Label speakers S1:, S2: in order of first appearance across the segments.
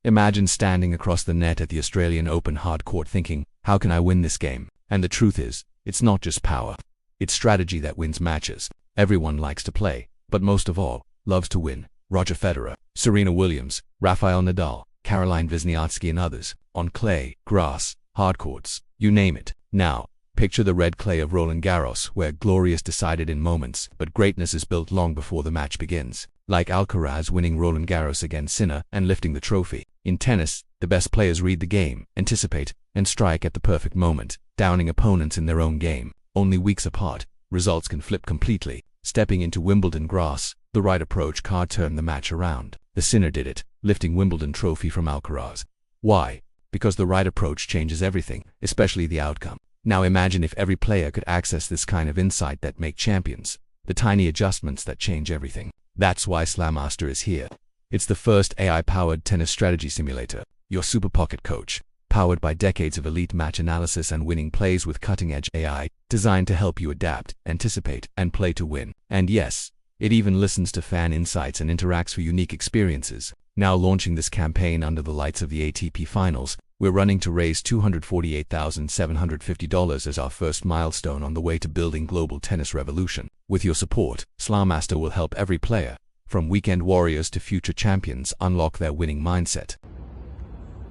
S1: Imagine standing across the net at the Australian Open hard court thinking, how can I win this game? And the truth is, it's not just power. It's strategy that wins matches. Everyone likes to play, but most of all, loves to win. Roger Federer, Serena Williams, Rafael Nadal, Caroline Wozniacki and others, on clay, grass, hard courts, you name it. Now, picture the red clay of Roland Garros, where glory is decided in moments, but greatness is built long before the match begins. Like Alcaraz winning Roland Garros against Sinner and lifting the trophy. In tennis, the best players read the game, anticipate, and strike at the perfect moment, downing opponents in their own game. Only weeks apart, results can flip completely. Stepping into Wimbledon grass, the right approach card turned the match around. The Sinner did it, lifting Wimbledon trophy from Alcaraz. Why? Because the right approach changes everything, especially the outcome. Now imagine if every player could access this kind of insight that make champions. The tiny adjustments that change everything. That's why SLAMaster is here. It's the first AI-powered tennis strategy simulator, your super pocket coach, powered by decades of elite match analysis and winning plays with cutting-edge AI, designed to help you adapt, anticipate, and play to win. And yes, it even listens to fan insights and interacts for unique experiences. Now launching this campaign under the lights of the ATP Finals, we're running to raise $248,750 as our first milestone on the way to building global tennis revolution. With your support, SLAMaster will help every player, from weekend warriors to future champions, unlock their winning mindset.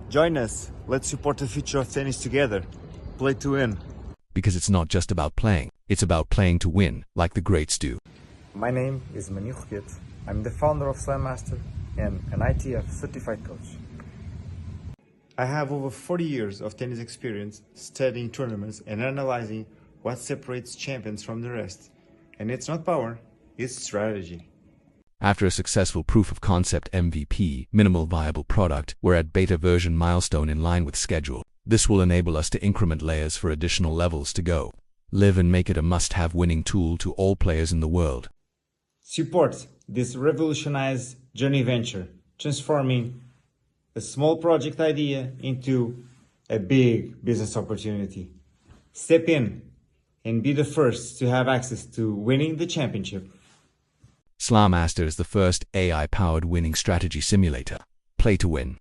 S2: Join us. Let's support the future of tennis together. Play to win.
S1: Because it's not just about playing, it's about playing to win, like the greats do.
S3: My name is Mani Racket. I'm the founder of SLAMaster and an ITF certified coach.
S2: I have over 40 years of tennis experience studying tournaments and analyzing what separates champions from the rest. And it's not power, it's strategy.
S1: After a successful proof of concept MVP, minimal viable product, we're at beta version milestone in line with schedule. This will enable us to increment layers for additional levels to go. Live and make it a must-have winning tool to all players in the world.
S2: Support this revolutionized journey venture, transforming a small project idea into a big business opportunity. Step in and be the first to have access to winning the championship.
S1: SLAMaster is the first AI-powered winning strategy simulator. Play to win.